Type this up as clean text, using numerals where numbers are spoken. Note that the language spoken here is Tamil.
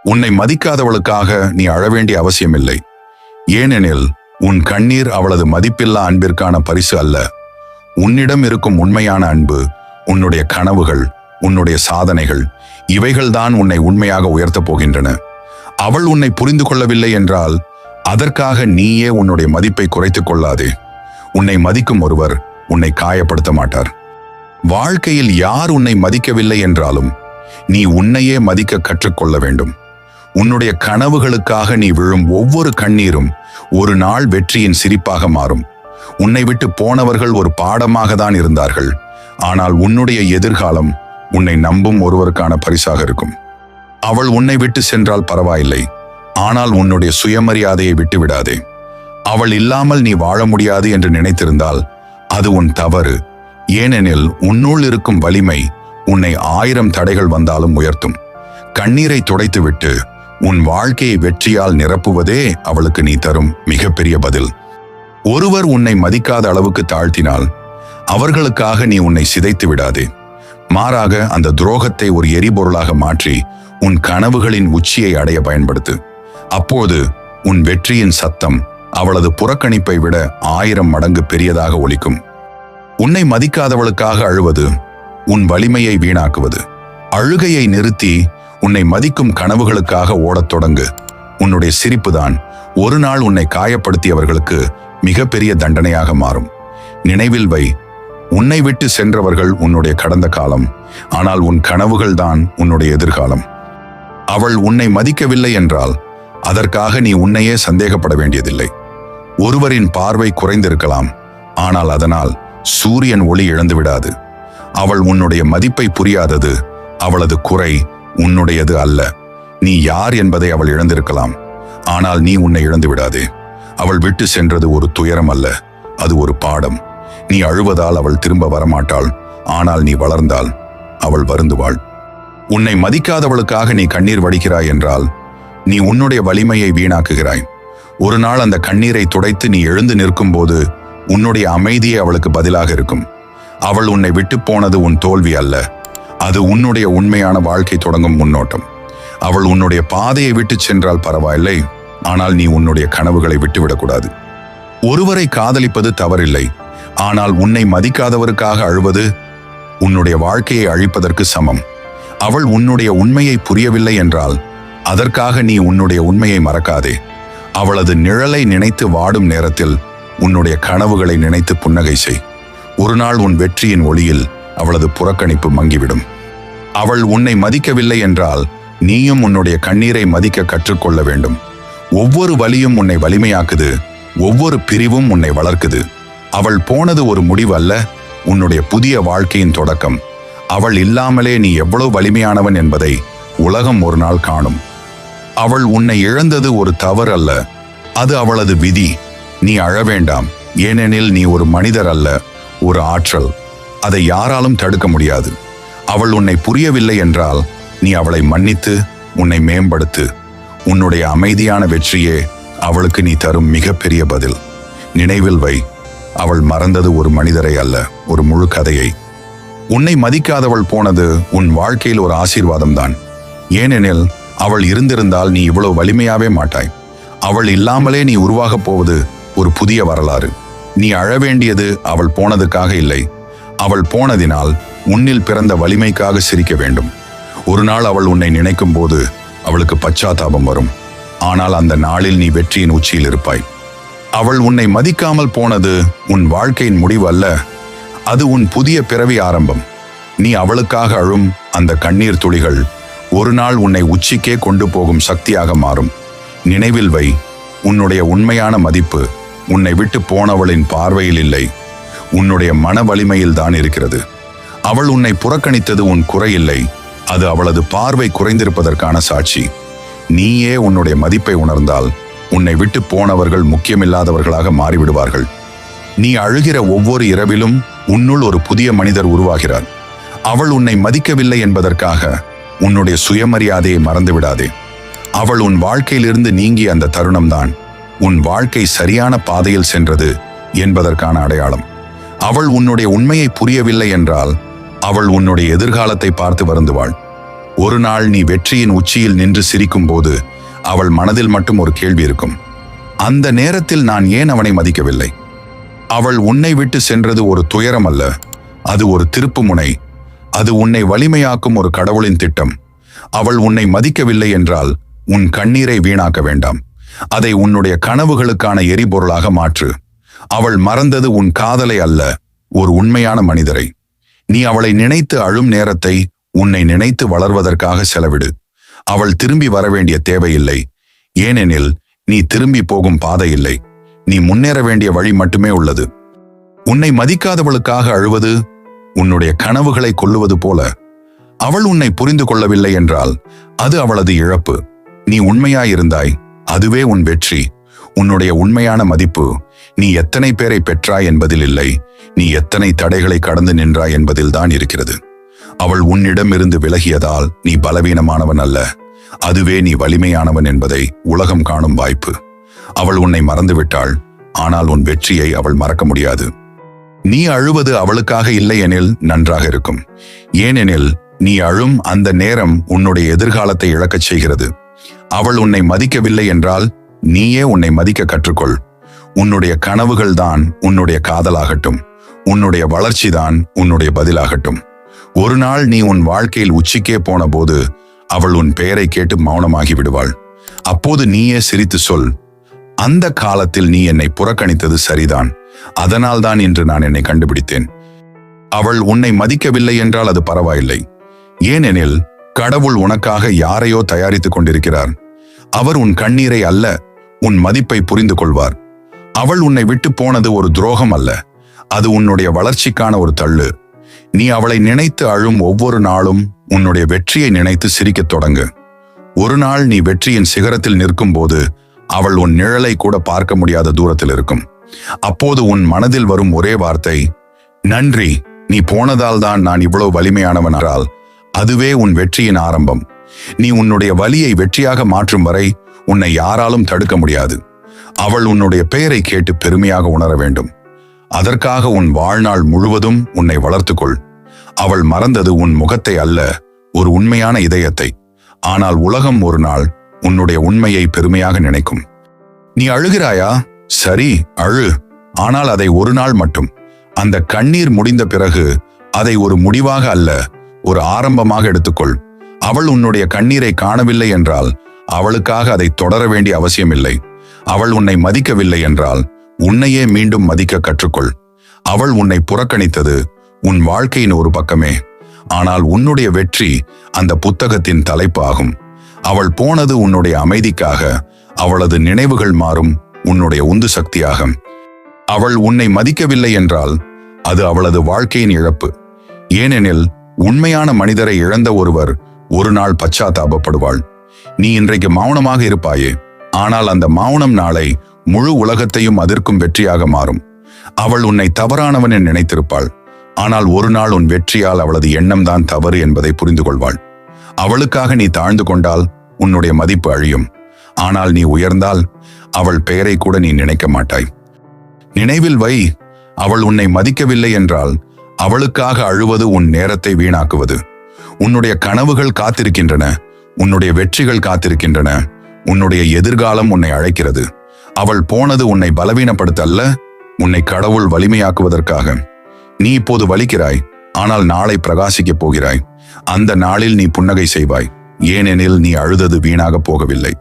உன்னை மதிக்காதவளுக்காக நீ அழ வேண்டிய அவசியமில்லை. ஏனெனில் உன் கண்ணீர் அவளது மதிப்பில்லா அன்பிற்கான பரிசு அல்ல. உன்னிடம் இருக்கும் உண்மையான அன்பு, உன்னுடைய கனவுகள், உன்னுடைய சாதனைகள், இவைகள்தான் உன்னை உண்மையாக உயர்த்தப் போகின்றன. அவள் உன்னை புரிந்து கொள்ளவில்லை என்றால் அதற்காக நீயே உன்னுடைய மதிப்பை குறைத்துக் கொள்ளாதே. உன்னை மதிக்கும் ஒருவர் உன்னை காயப்படுத்த மாட்டார். வாழ்க்கையில் யார் உன்னை மதிக்கவில்லை என்றாலும் நீ உன்னையே மதிக்க கற்றுக்கொள்ள வேண்டும். உன்னுடைய கனவுகளுக்காக நீ விழும் ஒவ்வொரு கண்ணீரும் ஒரு நாள் வெற்றியின் சிரிப்பாக மாறும். உன்னை விட்டு போனவர்கள் ஒரு பாடமாக தான் இருந்தார்கள். ஆனால் உன்னுடைய எதிர்காலம் உன்னை நம்பும் ஒருவருக்கான பரிசாக இருக்கும். அவள் உன்னை விட்டு சென்றால் பரவாயில்லை, ஆனால் உன்னுடைய சுயமரியாதையை விட்டு விடாதே. அவள் இல்லாமல் நீ வாழ முடியாது என்று நினைத்திருந்தால் அது உன் தவறு. ஏனெனில் உன்னுள் இருக்கும் வலிமை உன்னை 1000 தடைகள் வந்தாலும் உயர்த்தும். கண்ணீரை துடைத்துவிட்டு உன் வாழ்க்கையை வெற்றியால் நிரப்புவதே அவளுக்கு நீ தரும் மிகப்பெரிய பதில். ஒருவர் உன்னை மதிக்காத அளவுக்கு தாழ்த்தினால் அவர்களுக்காக நீ உன்னை சிதைத்து விடாதே. மாறாக அந்த துரோகத்தை ஒரு எரிபொருளாக மாற்றி உன் கனவுகளின் உச்சியை அடைய பயன்படுத்து. அப்போது உன் வெற்றியின் சத்தம் அவளது புறக்கணிப்பை விட 1000 மடங்கு பெரியதாக ஒலிக்கும். உன்னை மதிக்காதவளுக்காக அழுவது உன் வலிமையை வீணாக்குவது. அழுகையை நிறுத்தி உன்னை மதிக்கும் கனவுகளுக்காக ஓடத் தொடங்கு. உன்னுடைய சிரிப்புதான் ஒரு நாள் உன்னை காயப்படுத்தியவர்களுக்கு மிகப்பெரிய தண்டனையாக மாறும். நினைவில் வை, உன்னை விட்டு சென்றவர்கள் உன்னுடைய கடந்த காலம், ஆனால் உன் கனவுகள் தான் உன்னுடைய எதிர்காலம். அவள் உன்னை மதிக்கவில்லை என்றால் அதற்காக நீ உன்னையே சந்தேகப்பட வேண்டியதில்லை. ஒருவரின் பார்வை குறைந்திருக்கலாம், ஆனால் அதனால் சூரியன் ஒளி இழந்து விடாது. அவள் உன்னுடைய மதிப்பை புரியாதது அவளது குறை, உன்னுடையது அல்ல. நீ யார் என்பதை அவள் இழந்திருக்கலாம், ஆனால் நீ உன்னை இழந்து விடாதே. அவள் விட்டு சென்றது ஒரு துயரம் அல்ல, அது ஒரு பாடம். நீ அழுவதால் அவள் திரும்ப வரமாட்டாள், ஆனால் நீ வளர்ந்தால் அவள் வருந்துவாள். உன்னை மதிக்காதவளுக்காக நீ கண்ணீர் வடிக்கிறாய் என்றால் நீ உன்னுடைய வலிமையை வீணாக்குகிறாய். ஒரு நாள் அந்த கண்ணீரை துடைத்து நீ எழுந்து நிற்கும் போது உன்னுடைய அமைதியே அவளுக்கு பதிலாக இருக்கும். அவள் உன்னை விட்டு போனது உன் தோல்வி அல்ல, அது உன்னுடைய உண்மையான வாழ்க்கை தொடங்கும் முன்னோட்டம். அவள் உன்னுடைய பாதையை விட்டு சென்றால் பரவாயில்லை, ஆனால் நீ உன்னுடைய கனவுகளை விட்டுவிடக்கூடாது. ஒருவரை காதலிப்பது தவறில்லை, ஆனால் உன்னை மதிக்காதவருக்காக அழுவது உன்னுடைய வாழ்க்கையை அழிப்பதற்கு சமம். அவள் உன்னுடைய உண்மையை புரியவில்லை என்றால் அதற்காக நீ உன்னுடைய உண்மையை மறக்காதே. அவளது நிழலை நினைத்து வாடும் நேரத்தில் உன்னுடைய கனவுகளை நினைத்து புன்னகை செய். ஒரு நாள் உன் வெற்றியின் ஒளியில் அவளது புறக்கணிப்பு மங்கிவிடும். அவள் உன்னை மதிக்கவில்லை என்றால் நீயும் உன்னுடைய கண்ணீரை மதிக்க கற்றுக்கொள்ள வேண்டும். ஒவ்வொரு வலியும் உன்னை வலிமையாக்குது, ஒவ்வொரு பிரிவும் உன்னை வளர்க்குது. அவள் போனது ஒரு முடிவு அல்ல, உன்னுடைய புதிய வாழ்க்கையின் தொடக்கம். அவள் இல்லாமலே நீ எவ்வளவு வலிமையானவன் என்பதை உலகம் ஒரு நாள் காணும். அவள் உன்னை இழந்தது ஒரு தவறு அல்ல, அது அவளது விதி. நீ அழ வேண்டாம், ஏனெனில் நீ ஒரு மனிதர் அல்ல, ஒரு ஆற்றல். அதை யாராலும் தடுக்க முடியாது. அவள் உன்னை புரியவில்லை என்றால் நீ அவளை மன்னித்து உன்னை மேம்படுத்து. உன்னுடைய அமைதியான வெற்றியே அவளுக்கு நீ தரும் மிகப்பெரிய பதில். நினைவில் வை, அவள் மறந்தது ஒரு மனிதரை அல்ல, ஒரு முழு கதையை. உன்னை மதிக்காதவள் போனது உன் வாழ்க்கையில் ஒரு ஆசீர்வாதம்தான். ஏனெனில் அவள் இருந்திருந்தால் நீ இவ்வளவு வலிமையாவே மாட்டாய். அவள் இல்லாமலே நீ உருவாகப் போவது ஒரு புதிய வரலாறு. நீ அழ வேண்டியது அவள் போனதுக்காக இல்லை, அவள் போனதினால் உன்னில் பிறந்த வலிமைக்காக சிரிக்க வேண்டும். ஒரு நாள் அவள் உன்னை நினைக்கும் போது அவளுக்கு பச்சாத்தாபம் வரும், ஆனால் அந்த நாளில் நீ வெற்றியின் உச்சியில் இருப்பாய். அவள் உன்னை மதிக்காமல் போனது உன் வாழ்க்கையின் முடிவு அல்ல, அது உன் புதிய பிறவி ஆரம்பம். நீ அவளுக்காக அழும் அந்த கண்ணீர் துளிகள் ஒரு நாள் உன்னை உச்சிக்கே கொண்டு போகும் சக்தியாக மாறும். நினைவில் வை, உன்னுடைய உண்மையான மதிப்பு உன்னை விட்டு போனவளின் பார்வையில் இல்லை, உன்னுடைய மன வலிமையில் தான் இருக்கிறது. அவள் உன்னை புறக்கணித்தது உன் குறை இல்லை, அது அவளது பார்வை குறைந்திருப்பதற்கான சாட்சி. நீயே உன்னுடைய மதிப்பை உணர்ந்தால் உன்னை விட்டு போனவர்கள் முக்கியமில்லாதவர்களாக மாறிவிடுவார்கள். நீ அழுகிற ஒவ்வொரு இரவிலும் உன்னுள் ஒரு புதிய மனிதர் உருவாகிறார். அவள் உன்னை மதிக்கவில்லை என்பதற்காக உன்னுடைய சுயமரியாதையை மறந்துவிடாதே. அவள் உன் வாழ்க்கையிலிருந்து நீங்கிய அந்த தருணம்தான் உன் வாழ்க்கை சரியான பாதையில் சென்றது என்பதற்கான அடையாளம். அவள் உன்னுடைய உண்மையை புரியவில்லை என்றால் அவள் உன்னுடைய எதிர்காலத்தை பார்த்து வருந்துவாள். ஒரு நாள் நீ வெற்றியின் உச்சியில் நின்று சிரிக்கும் போது அவள் மனதில் மட்டும் ஒரு கேள்வி இருக்கும். அந்த நேரத்தில் நான் ஏன் அவனை மதிக்கவில்லை? அவள் உன்னை விட்டு சென்றது ஒரு துயரம் அல்ல, அது ஒரு திருப்புமுனை. அது உன்னை வலிமையாக்கும் ஒரு கடவுளின் திட்டம். அவள் உன்னை மதிக்கவில்லை என்றால் உன் கண்ணீரை வீணாக்க வேண்டாம். அதை உன்னுடைய கனவுகளுக்கான எரிபொருளாக மாற்று. அவள் மறந்தது உன் காதலை அல்ல, ஒரு உண்மையான மனிதரை. நீ அவளை நினைத்து அழும் நேரத்தை உன்னை நினைத்து வளர்வதற்காக செலவிடு. அவள் திரும்பி வரவேண்டிய தேவையில்லை, ஏனெனில் நீ திரும்பி போகும் பாதை இல்லை. நீ முன்னேற வேண்டிய வழி மட்டுமே உள்ளது. உன்னை மதிக்காதவளுக்காக அழுவது உன்னுடைய கனவுகளை கொல்லுவது போல. அவள் உன்னை புரிந்து கொள்ளவில்லை என்றால் அது அவளது இழப்பு. நீ உண்மையாயிருந்தாய், அதுவே உன் வெற்றி. உன்னுடைய உண்மையான மதிப்பு நீ எத்தனை பேரை பெற்றாய் என்பதில் இல்லை, நீ எத்தனை தடைகளை கடந்து நின்றாய் என்பதில் தான் இருக்கிறது. அவள் உன்னிடமிருந்து விலகியதால் நீ பலவீனமானவன் அல்ல, அதுவே நீ வலிமையானவன் என்பதை உலகம் காணும் வாய்ப்பு. அவள் உன்னை மறந்துவிட்டாள், ஆனால் உன் வெற்றியை அவள் மறக்க முடியாது. நீ அழுவது அவளுக்காக இல்லை எனில் நன்றாக இருக்கும். ஏனெனில் நீ அழும் அந்த நேரம் உன்னுடைய எதிர்காலத்தை இழக்கச் செய்கிறது. அவள் உன்னை மதிக்கவில்லை என்றால் நீயே உன்னை மதிக்க கற்றுக்கொள். உன்னுடைய கனவுகள் தான் உன்னுடைய காதலாகட்டும், உன்னுடைய வளர்ச்சிதான் உன்னுடைய பதிலாகட்டும். ஒரு நாள் நீ உன் வாழ்க்கையில் உச்சிக்கே போன போது அவள் உன் பெயரை கேட்டு மௌனமாகி விடுவாள். அப்போது நீயே சிரித்து சொல், அந்த காலத்தில் நீ என்னை புறக்கணித்தது சரிதான், அதனால்தான் இன்று நான் என்னை கண்டுபிடித்தேன். அவள் உன்னை மதிக்கவில்லை என்றால் அது பரவாயில்லை, ஏனெனில் கடவுள் உனக்காக யாரையோ தயாரித்துக் கொண்டிருக்கிறார். அவர் உன் கண்ணீரை அல்ல, உன் மதிப்பை புரிந்து கொள்வார். அவள் உன்னை விட்டு போனது ஒரு துரோகம் அல்ல, அது உன்னுடைய வளர்ச்சிக்கான ஒரு தள்ளு. நீ அவளை நினைத்து அழும் ஒவ்வொரு நாளும் உன்னுடைய வெற்றியை நினைத்து சிரிக்கத் தொடங்கு. ஒரு நாள் நீ வெற்றியின் சிகரத்தில் நிற்கும் போது அவள் உன் நிழலை கூட பார்க்க முடியாத தூரத்தில் இருக்கும். அப்போது உன் மனதில் வரும் ஒரே வார்த்தை, நன்றி, நீ போனதால் தான் நான் இவ்வளவு வலிமையானவன் என்றால் அதுவே உன் வெற்றியின் ஆரம்பம். நீ உன்னுடைய வலியை வெற்றியாக மாற்றும் வரை உன்னை யாராலும் தடுக்க முடியாது. அவள் உன்னுடைய பெயரை கேட்டு பெருமையாக உணர வேண்டும். அதற்காக உன் வாழ்நாள் முழுவதும் உன்னை வளர்த்துக்கொள். அவள் மறந்தது உன் முகத்தை அல்ல, ஒரு உண்மையான இதயத்தை. ஆனால் உலகம் ஒரு நாள் உன்னுடைய உண்மையை பெருமையாக நினைக்கும். நீ அழுகிறாயா? சரி, அழு. ஆனால் அதை ஒரு நாள் மட்டும். அந்த கண்ணீர் முடிந்த பிறகு அதை ஒரு முடிவாக அல்ல, ஒரு ஆரம்பமாக எடுத்துக்கொள். அவள் உன்னுடைய கண்ணீரை காணவில்லை என்றால் அவளுக்காக அதை தொடர வேண்டிய அவசியமில்லை. அவள் உன்னை மதிக்கவில்லை என்றால் உன்னையே மீண்டும் மதிக்க கற்றுக்கொள். அவள் உன்னை புறக்கணித்தது உன் வாழ்க்கையின் ஒரு பக்கமே, ஆனால் உன்னுடைய வெற்றி அந்த புத்தகத்தின் தலைப்பு ஆகும். அவள் போனது உன்னுடைய அமைதிக்காக, அவளது நினைவுகள் மாறும் உன்னுடைய உந்து சக்தியாக. அவள் உன்னை மதிக்கவில்லை என்றால் அது அவளது வாழ்க்கையின் இழப்பு. ஏனெனில் உண்மையான மனிதரை இழந்த ஒருவர் ஒரு நாள் பச்சாத்தாபப்படுவாள். நீ இன்றைக்கு மௌனமாக இருப்பாயே, ஆனால் அந்த மௌனம் நாளை முழு உலகத்தையும் அதிர்க்கும் வெற்றியாக மாறும். அவள் உன்னை தவறானவன் என நினைத்திருப்பாள், ஆனால் ஒரு நாள் உன் வெற்றியால் அவளது எண்ணம் தான் தவறு என்பதை புரிந்து கொள்வாள். அவளுக்காக நீ தாழ்ந்து கொண்டால் உன்னுடைய மதிப்பு அழியும், ஆனால் நீ உயர்ந்தால் அவள் பெயரை கூட நீ நினைக்க மாட்டாய். நினைவில் வை, அவள் உன்னை மதிக்கவில்லை என்றால் அவளுக்காக அழுவது உன் நேரத்தை வீணாக்குவது. உன்னுடைய கனவுகள் காத்திருக்கின்றன, உன்னுடைய வெற்றிகள் காத்திருக்கின்றன, உன்னுடைய எதிர்காலம் உன்னை அழைக்கிறது. அவள் போனது உன்னை பலவீனப்படுத்த அல்ல, உன்னை கடவுள் வலிமையாக்குவதற்காக. நீ இப்போது வலிக்கிறாய், ஆனால் நாளை பிரகாசிக்கப் போகிறாய். அந்த நாளில் நீ புன்னகை செய்வாய், ஏனெனில் நீ அழுதது வீணாக போகவில்லை.